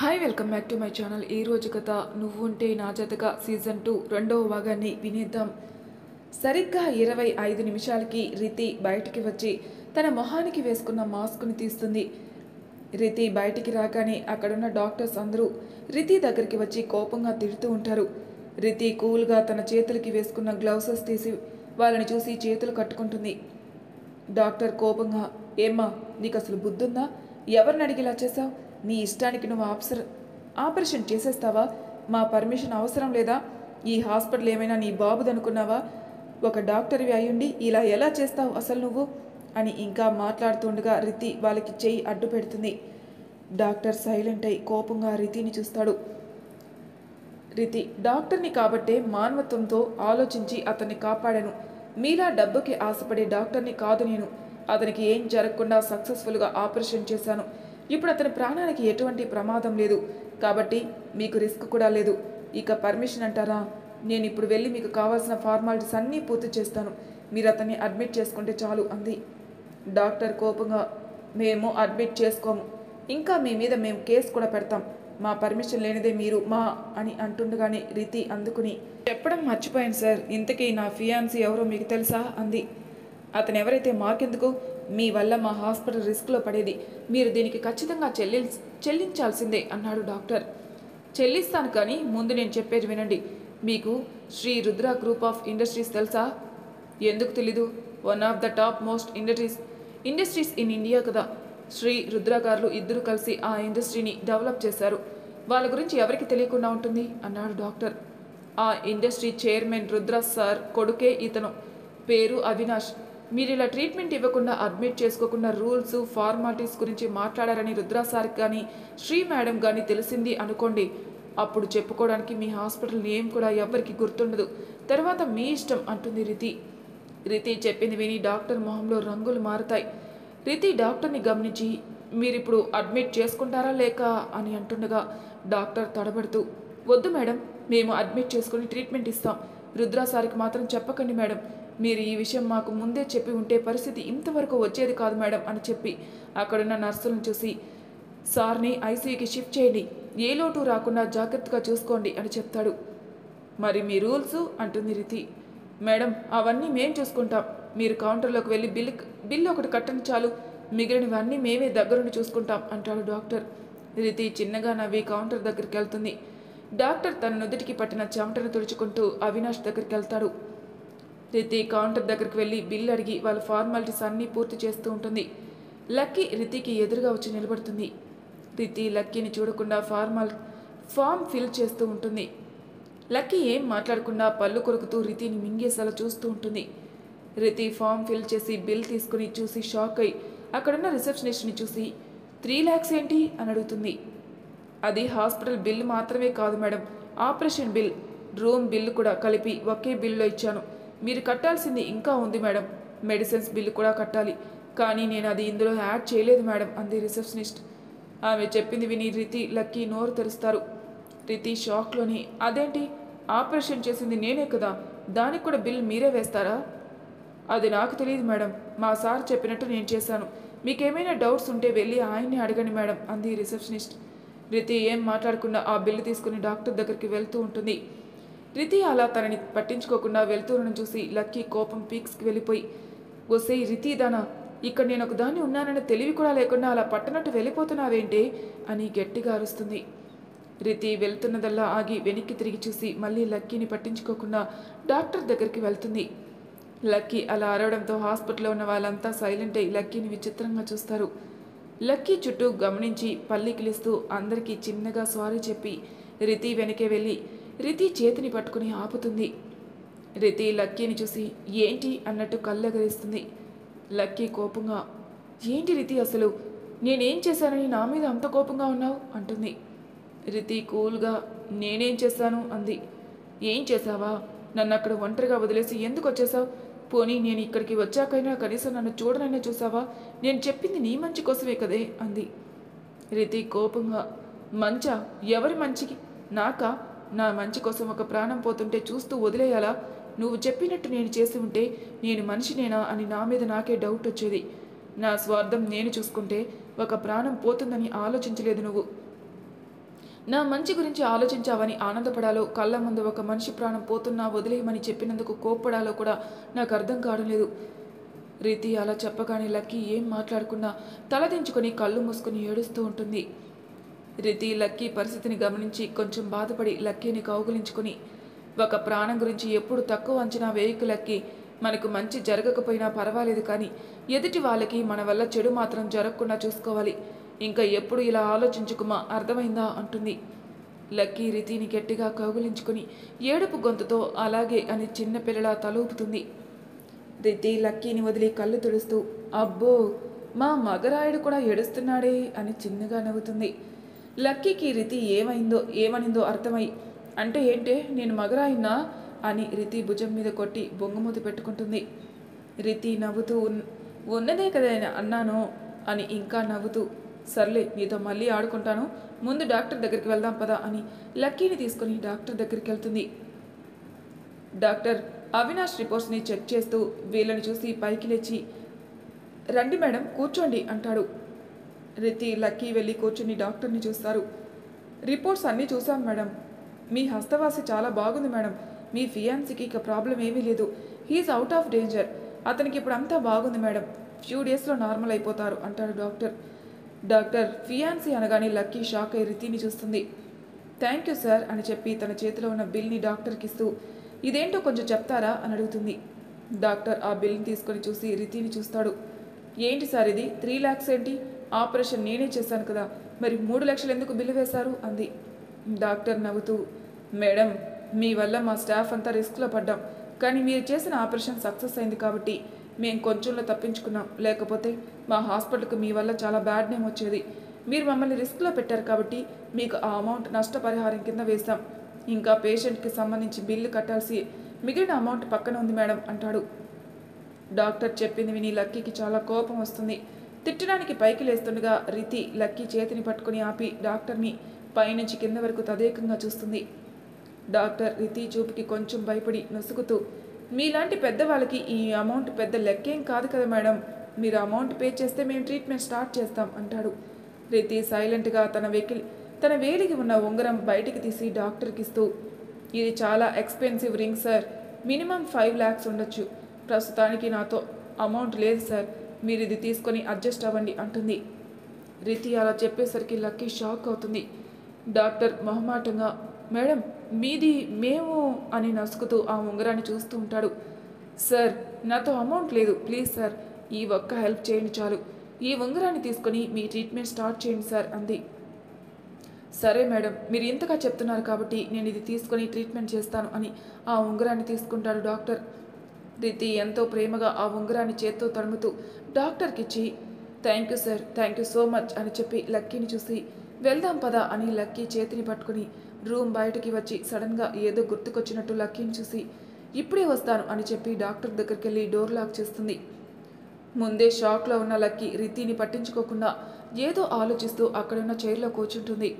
Hi welcome back to my channel. ఈ రోజు కథ నువ్వుంటే నా జతగా సీజన్ 2 రెండవ భాగాన్ని వినేద్దాం. సరిగ్గా 25 నిమిషాలకి రితి బయటికి వచ్చి తన మొహానికి వేసుకున్న మాస్క్ని తీస్తుంది. రితి బయటికి రాగానే అక్కడున్న డాక్టర్స్ అందరూ రితి దగ్గరికి వచ్చి కోపంగా తిడుతూ ఉంటారు. రితి కూల్గా తన చేతులకి వేసుకున్న గ్లౌసెస్ తీసి వాళ్ళని చూసి చేతులు కట్టుకుంటుంది. డాక్టర్ కోపంగా, ఏమ్మా నీకు అసలు బుద్ధుందా? ఎవరిని అడిగిలా చేసావు? నీ ఇష్టానికి నువ్వు ఆపరేషన్ చేసేస్తావా? మా పర్మిషన్ అవసరం లేదా? ఈ హాస్పిటల్ ఏమైనా నీ బాబుదనుకున్నావా? ఒక డాక్టర్వి అయ్యుండి ఇలా ఎలా చేస్తావు అసలు నువ్వు అని ఇంకా మాట్లాడుతుండగా రితి వాళ్ళకి చెయ్యి అడ్డు పెడుతుంది. డాక్టర్ సైలెంట్ అయి కోపంగా రితిని చూస్తాడు. రితి, డాక్టర్ని కాబట్టే మానవత్వంతో ఆలోచించి అతన్ని కాపాడాను. మీలా డబ్బుకి ఆశపడే డాక్టర్ని కాదు నేను. అతనికి ఏం జరగకుండా సక్సెస్ఫుల్గా ఆపరేషన్ చేశాను. ఇప్పుడు అతని ప్రాణానికి ఎటువంటి ప్రమాదం లేదు కాబట్టి మీకు రిస్క్ కూడా లేదు. ఇక పర్మిషన్ అంటారా? నేను ఇప్పుడు వెళ్ళి మీకు కావాల్సిన ఫార్మాలిటీస్ అన్నీ పూర్తి చేస్తాను. మీరు అతన్ని అడ్మిట్ చేసుకుంటే చాలు అంది. డాక్టర్ కోపంగా, మేము అడ్మిట్ చేసుకోము, ఇంకా మీ మీద మేము కేసు కూడా పెడతాం. మా పర్మిషన్ లేనిదే మీరు మా అని అంటుండగానే రితి అందుకుని, చెప్పడం మర్చిపోయాను సార్, ఇంతకీ నా ఫియాన్సీ ఎవరో మీకు తెలుసా అంది. అతను ఎవరైతే మాకెందుకు? మీ వల్ల మా హాస్పిటల్ రిస్క్లో పడేది. మీరు దీనికి ఖచ్చితంగా చెల్లించాల్సిందే అన్నాడు డాక్టర్. చెల్లిస్తాను, కానీ ముందు నేను చెప్పేది వినండి. మీకు Shri Rudra group of industries తెలుసా? ఎందుకు తెలీదు? One of the top most industries in India కదా. శ్రీ రుద్ర గారు ఇద్దరు కలిసి ఆ ఇండస్ట్రీని డెవలప్ చేశారు. వాళ్ళ గురించి ఎవరికి తెలియకుండా ఉంటుంది అన్నాడు డాక్టర్. ఆ ఇండస్ట్రీ చైర్మన్ రుద్ర సార్ కొడుకే ఇతను. పేరు అవినాష్. మీరు ఇలా ట్రీట్మెంట్ ఇవ్వకుండా అడ్మిట్ చేసుకోకుండా రూల్స్ ఫార్మాలిటీస్ గురించి మాట్లాడారని రుద్రా సార్కి కానీ శ్రీ మేడం కానీ తెలిసింది అనుకోండి, అప్పుడు చెప్పుకోవడానికి మీ హాస్పిటల్ నేమ్ కూడా ఎవ్వరికి గుర్తుండదు. తర్వాత మీ ఇష్టం అంటుంది రితి. రితి చెప్పింది విని డాక్టర్ మొహంలో రంగులు మారుతాయి. రితి డాక్టర్ని గమనించి, మీరిప్పుడు అడ్మిట్ చేసుకుంటారా లేక అని అంటుండగా డాక్టర్ తడబడుతూ, వద్దు మేడం, మేము అడ్మిట్ చేసుకుని ట్రీట్మెంట్ ఇస్తాం. రుద్రా సార్కి మాత్రం చెప్పకండి మేడం. మీరు ఈ విషయం మాకు ముందే చెప్పి ఉంటే పరిస్థితి ఇంతవరకు వచ్చేది కాదు మేడం అని చెప్పి అక్కడున్న నర్సులను చూసి, సార్ని ఐసీయూకి షిఫ్ట్ చేయండి, ఏ లోటు రాకుండా జాగ్రత్తగా చూసుకోండి అని చెప్తాడు. మరి మీ రూల్స్ అంటుంది రితి. మేడం, అవన్నీ మేం చూసుకుంటాం. మీరు కౌంటర్లోకి వెళ్ళి బిల్లు ఒకటి కట్టండి చాలు, మిగిలినవన్నీ మేమే దగ్గరుండి చూసుకుంటాం అంటాడు డాక్టర్. రితి చిన్నగా నవ్వి కౌంటర్ దగ్గరికి వెళ్తుంది. డాక్టర్ తన నుదుటికి పట్టిన చెమటను తుడుచుకుంటూ అవినాష్ దగ్గరికి వెళ్తాడు. రితి కౌంటర్ దగ్గరికి వెళ్ళి బిల్లు అడిగి వాళ్ళ ఫార్మాలిటీస్ అన్నీ పూర్తి చేస్తూ ఉంటుంది. లక్కీ రితికి ఎదురుగా వచ్చి నిలబడుతుంది. రితి లక్కీని చూడకుండా ఫామ్ ఫిల్ చేస్తూ ఉంటుంది. లక్కీ ఏం మాట్లాడకుండా పళ్ళు కొరుకుతూ రితిని మింగేసేలా చూస్తూ ఉంటుంది. రితి ఫామ్ ఫిల్ చేసి బిల్ తీసుకుని చూసి షాక్ అయి అక్కడున్న రిసెప్షనిస్ట్ని చూసి, 3 lakhs ఏంటి అని అడుగుతుంది. అది హాస్పిటల్ బిల్ మాత్రమే కాదు madam, operation bill, room bill కూడా కలిపి ఒకే బిల్లో ఇచ్చాను. మీరు కట్టాల్సింది ఇంకా ఉంది మేడం, మెడిసిన్స్ బిల్లు కూడా కట్టాలి, కానీ నేను అది ఇందులో యాడ్ చేయలేదు మేడం అంది రిసెప్షనిస్ట్. ఆమె చెప్పింది విని రితి లక్కీ నోరు తెరుస్తారు. రితి షాక్లోని, అదేంటి, ఆపరేషన్ చేసింది నేనే కదా, దానికి కూడా బిల్ మీరే వేస్తారా? అది నాకు తెలియదు మేడం, మా సార్ చెప్పినట్టు నేను చేశాను. మీకేమైనా డౌట్స్ ఉంటే వెళ్ళి ఆయన్ని అడగండి మేడం అంది రిసెప్షనిస్ట్. రితి ఏం మాట్లాడకుండా ఆ బిల్లు తీసుకుని డాక్టర్ దగ్గరికి వెళ్తూ ఉంటుంది. రితి అలా తనని పట్టించుకోకుండా వెళ్తూనని చూసి లక్కీ కోపం పీక్స్కి వెళ్ళిపోయి, వసే రితి దానా, ఇక్కడ నేను ఒక దాన్ని ఉన్నానని తెలివి కూడా లేకుండా అలా పట్టనట్టు వెళ్ళిపోతున్నావేంటే అని గట్టిగా అరుస్తుంది. రితి వెళ్తున్నదల్లా ఆగి వెనక్కి తిరిగి చూసి మళ్ళీ లక్కీని పట్టించుకోకుండా డాక్టర్ దగ్గరికి వెళ్తుంది. లక్కీ అలా అరవడంతో హాస్పిటల్లో ఉన్న వాళ్ళంతా సైలెంట్ అయి లక్కీని విచిత్రంగా చూస్తారు. లక్కీ చుట్టూ గమనించి పల్లికిలిస్తూ అందరికీ చిన్నగా సారీ చెప్పి రితి వెనకే వెళ్ళి రితి చేతిని పట్టుకుని ఆపుతుంది. రితి లక్కీని చూసి ఏంటి అన్నట్టు కళ్ళెగరేస్తుంది. లక్కీ కోపంగా, ఏంటి రితి, అసలు నేనేం చేశానని నా మీద అంత కోపంగా ఉన్నావు అంటుంది. రితి కూల్గా, నేనేం చేశాను అంది. ఏం చేశావా? నన్ను అక్కడ ఒంటరిగా వదిలేసి ఎందుకు వచ్చేసావు? పోనీ నేను ఇక్కడికి వచ్చాకైనా కనీసం నన్ను చూడనైనా చూసావా? నేను చెప్పింది నీ మంచి కోసమే కదే అంది. రితి కోపంగా, మంచా? ఎవరి మంచికి? నాకా? నా మంచి కోసం ఒక ప్రాణం పోతుంటే చూస్తూ వదిలేయాలా? నువ్వు చెప్పినట్టు నేను చేసి ఉంటే నేను మనిషినేనా అని నా మీద నాకే డౌట్ వచ్చేది. నా స్వార్థం నేను చూసుకుంటే ఒక ప్రాణం పోతుందని ఆలోచించలేదు నువ్వు. నా మంచి గురించి ఆలోచించావని ఆనందపడాలో, కళ్ళ ముందు ఒక మనిషి ప్రాణం పోతున్నా వదిలేయమని చెప్పినందుకు కోప్పడాలో కూడా నాకు అర్థం కావడం లేదు. రీతి అలా చెప్పగానే లక్కీ ఏం మాట్లాడకుండా తలదించుకొని కళ్ళు మూసుకొని ఏడుస్తూ ఉంటుంది. రీతి లక్కీ పరిస్థితిని గమనించి కొంచెం బాధపడి లక్కీని కౌగిలించుకొని, ఒక ప్రాణం గురించి ఎప్పుడు తక్కువ అంచనా వేయకు లక్కీ, మనకు మంచి జరగకపోయినా పర్వాలేదు, కానీ ఎదుటి వాళ్ళకి మన వల్ల చెడు మాత్రం జరగకుండా చూసుకోవాలి. ఇంకా ఎప్పుడు ఇలా ఆలోచించుకుమా, అర్థమైందా అంటుంది. లక్కీ రీతిని గట్టిగా కౌగిలించుకుని ఏడుపు గొంతుతో అలాగే అని చిన్నపిల్లలా తలూపుతుంది. రీతి లక్కీని వదిలి కళ్ళు తుడుస్తూ, అబ్బో మా మగరాయుడు కూడా ఏడుస్తున్నాడే అని చిన్నగా నవ్వుతుంది. లక్కీకి రీతి ఏమనిందో అర్థమై, అంటే ఏంటే నేను మగరాయినా అని రీతి భుజం మీద కొట్టి బొంగుమూతి పెట్టుకుంటుంది. రీతి నవ్వుతూ ఉన్నదే కదా అన్నాను అని ఇంకా నవ్వుతూ, సర్లే నీతో మళ్ళీ ఆడుకుంటాను, ముందు డాక్టర్ దగ్గరికి వెళ్దాం పదా అని లక్కీని తీసుకుని డాక్టర్ దగ్గరికి వెళ్తుంది. డాక్టర్ అవినాష్ రిపోర్ట్స్ని చెక్ చేస్తూ వీళ్ళని చూసి పైకి లేచి, రండి మేడం కూర్చోండి అంటాడు. రీతి లక్కీ వెళ్ళి కూర్చుని డాక్టర్ని చూస్తారు. రిపోర్ట్స్ అన్నీ చూసాం మేడం, మీ హస్తవాసి చాలా బాగుంది మేడం, మీ ఫియాన్సీకి ఇక ప్రాబ్లం ఏమీ లేదు, హీఈస్ అవుట్ ఆఫ్ డేంజర్, అతనికి ఇప్పుడు అంతా బాగుంది మేడం, ఫ్యూ డేస్లో నార్మల్ అయిపోతారు అంటాడు డాక్టర్. డాక్టర్ ఫియాన్సీ అనగానే లక్కీ షాక్ అయి రీతిని చూస్తుంది. థ్యాంక్ యూ సార్ అని చెప్పి తన చేతిలో ఉన్న బిల్ని డాక్టర్కి ఇస్తూ, ఇదేంటో కొంచెం చెప్తారా అని అడుగుతుంది. డాక్టర్ ఆ బిల్ని తీసుకొని చూసి రీతిని చూస్తాడు. ఏంటి సార్ ఇది 3 lakhs ఏంటి, ఆపరేషన్ నేనే చేశాను కదా, మరి 3 లక్షలు ఎందుకు బిల్లు వేశారు అంది. డాక్టర్ నవ్వుతూ, మేడం మీ వల్ల మా స్టాఫ్ అంతా రిస్క్లో పడ్డాం, కానీ మీరు చేసిన ఆపరేషన్ సక్సెస్ అయింది కాబట్టి మేము కొంచెంలో తప్పించుకున్నాం, లేకపోతే మా హాస్పిటల్కి మీ వల్ల చాలా బ్యాడ్ నేమ్ వచ్చేది, మీరు మమ్మల్ని రిస్క్లో పెట్టారు కాబట్టి మీకు ఆ అమౌంట్ నష్టపరిహారం కింద వేస్తాం, ఇంకా పేషెంట్కి సంబంధించి బిల్లు కట్టాల్సి మిగిలిన అమౌంట్ పక్కన ఉంది మేడం అంటాడు. డాక్టర్ చెప్పింది విని లక్కీకి చాలా కోపం వస్తుంది. తిట్టడానికి పైకి లేస్తుండగా రీతి లక్కీ చేతిని పట్టుకుని ఆపి డాక్టర్ని పైనుంచి కింద వరకు తదేకంగా చూస్తుంది. డాక్టర్ రీతి చూపుకి కొంచెం భయపడి నొసుగుతూ, మీలాంటి పెద్దవాళ్ళకి ఈ అమౌంట్ పెద్ద లెక్కేం కాదు కదా మేడం, మీరు అమౌంట్ పే చేస్తే మేము ట్రీట్మెంట్ స్టార్ట్ చేస్తాం అంటాడు. రీతి సైలెంట్గా తన వేలికి ఉన్న ఉంగరం బయటికి తీసి డాక్టర్కి ఇస్తూ, ఇది చాలా expensive ring sir, minimum 5 lakhs ఉండొచ్చు, ప్రస్తుతానికి నాతో అమౌంట్ లేదు సార్, మీరు ఇది తీసుకొని అడ్జస్ట్ అవ్వండి అంటుంది. రీతి అలా చెప్పేసరికి లక్కీ షాక్ అవుతుంది. డాక్టర్ మొహమాటంగా, మేడం మీది మేము అని నసుకుతూ ఆ ఉంగరాన్ని చూస్తూ ఉంటాడు. సార్ నాతో అమౌంట్ లేదు, ప్లీజ్ సార్ ఈ ఒక్క హెల్ప్ చేయండి చాలు, ఈ ఉంగరాన్ని తీసుకొని మీ ట్రీట్మెంట్ స్టార్ట్ చేయండి సార్ అంది. సరే మేడం మీరు ఇంతగా చెప్తున్నారు కాబట్టి నేను ఇది తీసుకొని ట్రీట్మెంట్ చేస్తాను అని ఆ ఉంగరాన్ని తీసుకుంటాడు డాక్టర్. రీతి ఎంతో ప్రేమగా ఆ ఉంగరాన్ని చేత్తో తడుముతూ డాక్టర్కి ఇచ్చి, thank you sir, thank you so much అని చెప్పి లక్కీని చూసి, వెళ్దాం పదా అని లక్కీ చేతిని పట్టుకుని రూమ్ బయటికి వచ్చి సడన్గా ఏదో గుర్తుకొచ్చినట్టు లక్కీని చూసి, ఇప్పుడే వస్తాను అని చెప్పి డాక్టర్ దగ్గరికి వెళ్ళి డోర్ లాక్ చేస్తుంది. ముందే షాక్లో ఉన్న లక్కీ రీతిని పట్టించుకోకుండా ఏదో ఆలోచిస్తూ అక్కడున్న చైర్లో కూర్చుంటుంది.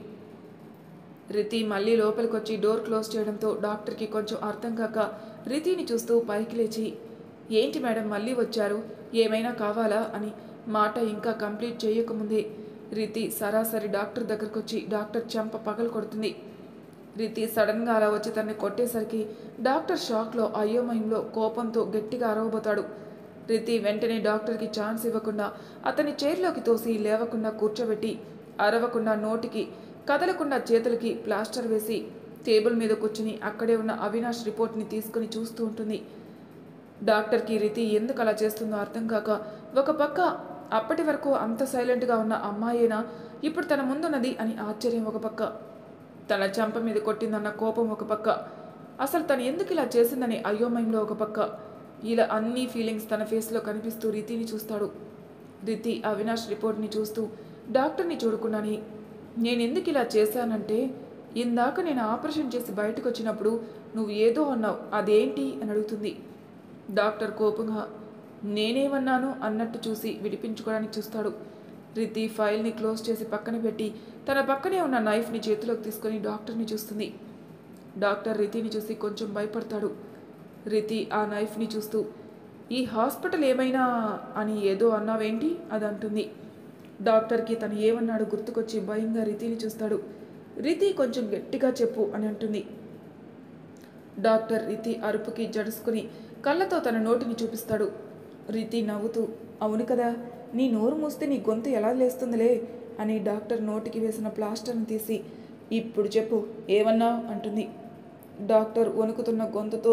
రీతి మళ్ళీ లోపలికి వచ్చి డోర్ క్లోజ్ చేయడంతో డాక్టర్కి కొంచెం అర్థం కాక రీతిని చూస్తూ పైకి లేచి, ఏంటి మేడం మళ్ళీ వచ్చారు, ఏమైనా కావాలా అని మాట ఇంకా కంప్లీట్ చేయకముందే రీతి సరాసరి డాక్టర్ దగ్గరకు వచ్చి డాక్టర్ చెంప పగలు కొడుతుంది. రీతి సడన్గా అలా వచ్చి తనని కొట్టేసరికి డాక్టర్ షాక్లో అయోమయంలో కోపంతో గట్టిగా అరవబోతాడు. రీతి వెంటనే డాక్టర్కి ఛాన్స్ ఇవ్వకుండా అతని చైర్లోకి తోసి లేవకుండా కూర్చోబెట్టి అరవకుండా నోటికి కదలకుండా చేతులకి ప్లాస్టర్ వేసి టేబుల్ మీద కూర్చుని అక్కడే ఉన్న అవినాష్ రిపోర్ట్ని తీసుకుని చూస్తూ ఉంటుంది. డాక్టర్కి రీతి ఎందుకు అలా చేస్తుందో అర్థం కాక ఒక పక్క అప్పటి వరకు అంత సైలెంట్గా ఉన్న అమ్మాయేనా ఇప్పుడు తన ముందున్నది అని ఆశ్చర్యం ఒక పక్క, తన చెంప మీద కొట్టిందన్న కోపం ఒక పక్క, అసలు తను ఎందుకు ఇలా చేసిందని అయోమయంలో ఒక పక్క, ఇలా అన్ని ఫీలింగ్స్ తన ఫేస్లో కనిపిస్తూ రీతిని చూస్తాడు. రీతి అవినాష్ రిపోర్ట్ని చూస్తూ డాక్టర్ని చూడకుండానే, నేను ఎందుకు ఇలా చేశానంటే, ఇందాక నేను ఆపరేషన్ చేసి బయటకు వచ్చినప్పుడు నువ్వు ఏదో అన్నావు, అదేంటి అని అడుగుతుంది. డాక్టర్ కోపంగా, నేనేమన్నాను అన్నట్టు చూసి విడిపించుకోవడానికి చూస్తాడు. రీతి ఫైల్ని క్లోజ్ చేసి పక్కన పెట్టి తన పక్కనే ఉన్న నైఫ్ని చేతిలోకి తీసుకొని డాక్టర్ని చూస్తుంది. డాక్టర్ రీతిని చూసి కొంచెం భయపడతాడు. రీతి ఆ నైఫ్ని చూస్తూ, ఈ హాస్పిటల్ ఏమైనా అని ఏదో అన్నావేంటి అది అంటుంది. డాక్టర్కి తను ఏమన్నాడు గుర్తుకొచ్చి భయంగా రీతిని చూస్తాడు. రితి కొంచెం గట్టిగా చెప్పు అని అంటుంది. డాక్టర్ రితి అరుపుకి జడుసుకుని కళ్ళతో తన నోటిని చూపిస్తాడు. రితి నవ్వుతూ, అవును కదా, నీ నోరు మూస్తే నీ గొంతు ఎలా లేస్తుందిలే అని డాక్టర్ నోటికి వేసిన ప్లాస్టర్ని తీసి, ఇప్పుడు చెప్పు ఏమన్నావు అంటుంది. డాక్టర్ వణుకుతున్న గొంతుతో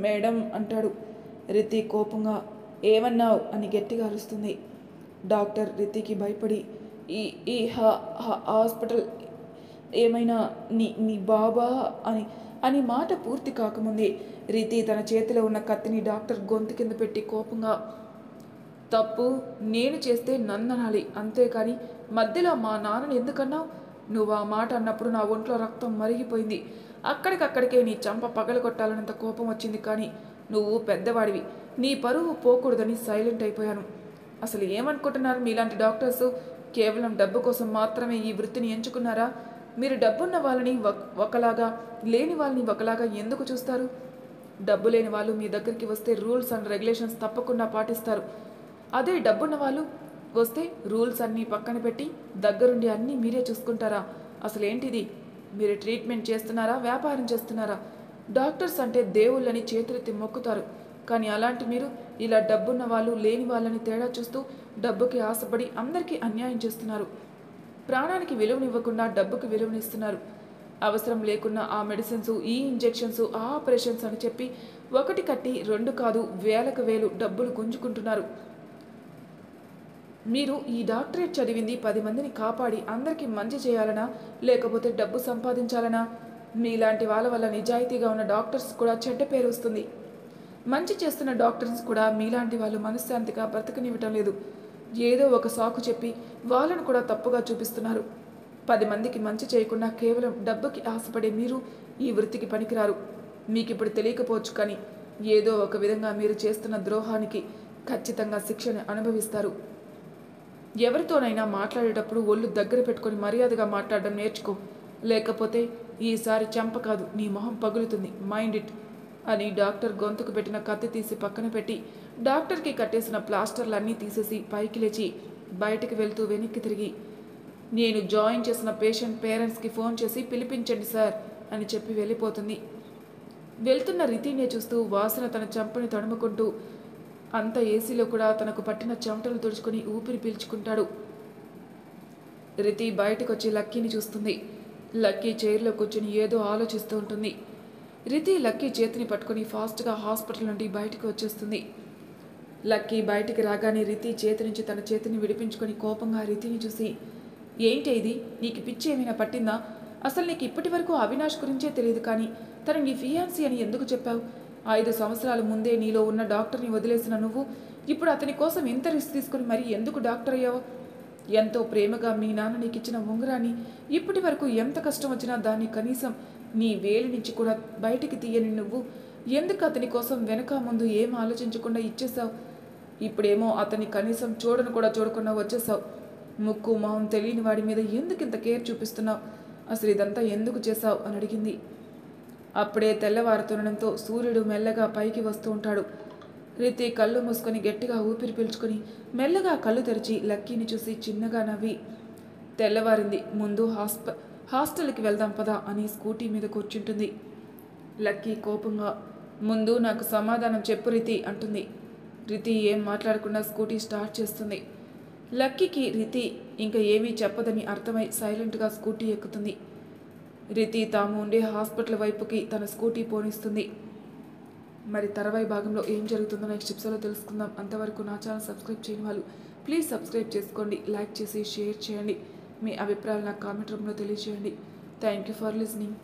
మేడం అంటాడు. రితి కోపంగా ఏమన్నావు అని గట్టిగా అరుస్తుంది. డాక్టర్ రితికి భయపడి ఈ ఈ హాస్పిటల్ ఏమైనా నీ నీ బాబా అని అని మాట పూర్తి కాకముందే రితి తన చేతిలో ఉన్న కత్తిని డాక్టర్ గొంతు కింద పెట్టి కోపంగా, తప్పు నేను చేస్తే నన్ననాలి, అంతేకాని మధ్యలో మా నాన్నని ఎందుకన్నావు? నువ్వు ఆ మాట అన్నప్పుడు నా ఒంట్లో రక్తం మరిగిపోయింది. అక్కడికక్కడికే నీ చంప పగలగొట్టాలన్నంత కోపం వచ్చింది. కానీ నువ్వు పెద్దవాడివి, నీ పరువు పోకూడదని సైలెంట్ అయిపోయాను. అసలు ఏమనుకుంటున్నారు మీలాంటి డాక్టర్సు? కేవలం డబ్బు కోసం మాత్రమే ఈ వృత్తిని ఎంచుకున్నారా? మీరు డబ్బున్న వాళ్ళని ఒకలాగా, లేని వాళ్ళని ఒకలాగా ఎందుకు చూస్తారు? డబ్బు లేని వాళ్ళు మీ దగ్గరికి వస్తే రూల్స్ అండ్ రెగ్యులేషన్స్ తప్పకుండా పాటిస్తారు. అదే డబ్బున్న వాళ్ళు వస్తే రూల్స్ అన్నీ పక్కన పెట్టి దగ్గరుండి అన్నీ మీరే చూసుకుంటారా? అసలేంటిది? మీరు ట్రీట్మెంట్ చేస్తున్నారా, వ్యాపారం చేస్తున్నారా? డాక్టర్స్ అంటే దేవుళ్ళని చేతులెత్తి మొక్కుతారు. కానీ అలాంటి మీరు ఇలా డబ్బున్న వాళ్ళు, లేని వాళ్ళని తేడా చూస్తూ డబ్బుకి ఆశపడి అందరికీ అన్యాయం చేస్తున్నారు. ప్రాణానికి విలువనివ్వకుండా డబ్బుకి విలువనిస్తున్నారు. అవసరం లేకున్నా ఆ మెడిసిన్స్, ఈ ఇంజెక్షన్స్, ఆ ఆపరేషన్స్ అని చెప్పి ఒకటి కట్టి 2 కాదు వేలకు వేలు డబ్బులు గుంజుకుంటున్నారు. మీరు ఈ డాక్టరేట్ చదివింది 10 మందిని కాపాడి అందరికీ మంచి చేయాలనా, లేకపోతే డబ్బు సంపాదించాలనా? మీలాంటి వాళ్ళ వల్ల నిజాయితీగా ఉన్న డాక్టర్స్ కూడా చెడ్డ పేరు వస్తుంది. మంచి చేస్తున్న డాక్టర్స్ కూడా మీలాంటి వాళ్ళు మనశ్శాంతిగా బ్రతకనివ్వటం లేదు. ఏదో ఒక సాకు చెప్పి వాళ్ళను కూడా తప్పుగా చూపిస్తున్నారు. 10 మందికి మంచి చేయకుండా కేవలం డబ్బుకి ఆశపడే మీరు ఈ వృత్తికి పనికిరారు. మీకు ఇప్పుడు తెలియకపోవచ్చు, కానీ ఏదో ఒక విధంగా మీరు చేస్తున్న ద్రోహానికి ఖచ్చితంగా శిక్షను అనుభవిస్తారు. ఎవరితోనైనా మాట్లాడేటప్పుడు ఒళ్ళు దగ్గర పెట్టుకొని మర్యాదగా మాట్లాడడం నేర్చుకో, లేకపోతే ఈసారి చెంప కాదు నీ మొహం పగులుతుంది, మైండ్ ఇట్ అని డాక్టర్ గొంతుకు పెట్టిన కత్తి తీసి పక్కన పెట్టి డాక్టర్కి కట్టేసిన ప్లాస్టర్లన్నీ తీసేసి పైకి లేచి బయటికి వెళ్తూ వెనక్కి తిరిగి, నేను జాయిన్ చేసిన పేషెంట్ పేరెంట్స్కి ఫోన్ చేసి పిలిపించండి సార్ అని చెప్పి వెళ్ళిపోతుంది. వెళ్తున్న రితినే చూస్తూ వాసన తన చెంపని తడుముకుంటూ అంత ఏసీలో కూడా తనకు పట్టిన చెమటలు తుడుచుకొని ఊపిరి పీల్చుకుంటాడు. రితి బయటకు వచ్చి లక్కీని చూస్తుంది. లక్కీ చైర్లో కూర్చొని ఏదో ఆలోచిస్తూ ఉంటుంది. రితి లక్కీ చేతిని పట్టుకొని ఫాస్ట్గా హాస్పిటల్ నుండి బయటకు వచ్చేస్తుంది. లక్కీ బయటికి రాగానే రితి చేతి నుంచి తన చేతిని విడిపించుకొని కోపంగా రితిని చూసి, ఏంటి ఇది, నీకు పిచ్చి ఏమైనా పట్టిందా? అసలు నీకు ఇప్పటి వరకు అవినాష్ గురించే తెలియదు, కానీ తను నీ ఫియాన్సీ అని ఎందుకు చెప్పావు? 5 సంవత్సరాల ముందే నీలో ఉన్న డాక్టర్ని వదిలేసిన నువ్వు ఇప్పుడు అతని కోసం ఇంత రిస్క్ తీసుకుని మరీ ఎందుకు డాక్టర్ అయ్యావు? ఎంతో ప్రేమగా మీ నాన్న నీకు ఇచ్చిన ఉంగరాన్ని ఇప్పటి వరకు ఎంత కష్టం వచ్చినా దాన్ని కనీసం నీ వేలి నుంచి కూడా బయటికి తీయని నువ్వు ఎందుకు అతని కోసం వెనక ముందు ఏం ఆలోచించకుండా ఇచ్చేసావు? ఇప్పుడేమో అతన్ని కనీసం చూడను కూడా చూడకుండా వచ్చేసావు. ముక్కు మొహం తెలియని వాడి మీద ఎందుకు ఇంత కేర్ చూపిస్తున్నావు? అసలు ఇదంతా ఎందుకు చేశావు అని అడిగింది. అప్పుడే తెల్లవారుతుండడంతో సూర్యుడు మెల్లగా పైకి వస్తూ ఉంటాడు. రితి కళ్ళు మూసుకొని గట్టిగా ఊపిరి పీల్చుకొని మెల్లగా కళ్ళు తెరిచి లక్కీని చూసి చిన్నగా నవ్వి, తెల్లవారింది, ముందు హాస్టల్కి వెళ్దాం పదా అని స్కూటీ మీద కూర్చుంటుంది. లక్కీ కోపంగా, ముందు నాకు సమాధానం చెప్పు రితి అంటుంది. రితి ఏం మాట్లాడకుండా స్కూటీ స్టార్ట్ చేస్తుంది. లక్కీకి రితి ఇంకా ఏమీ చెప్పదని అర్థమై సైలెంట్గా స్కూటీ ఎక్కుతుంది. రితి తాము ఉండే హాస్పిటల్ వైపుకి తన స్కూటీ పోనిస్తుంది. మరి తర్వాయి భాగంలో ఏం జరుగుతుందో నెక్స్ట్ ఎపిసోడ్లో తెలుసుకుందాం. అంతవరకు నా ఛానల్ సబ్స్క్రైబ్ చేయని వాళ్ళు ప్లీజ్ సబ్స్క్రైబ్ చేసుకోండి, లైక్ చేసి షేర్ చేయండి. మీ అభిప్రాయాలు నాకు కామెంట్ రూమ్లో తెలియజేయండి. Thank you for listening.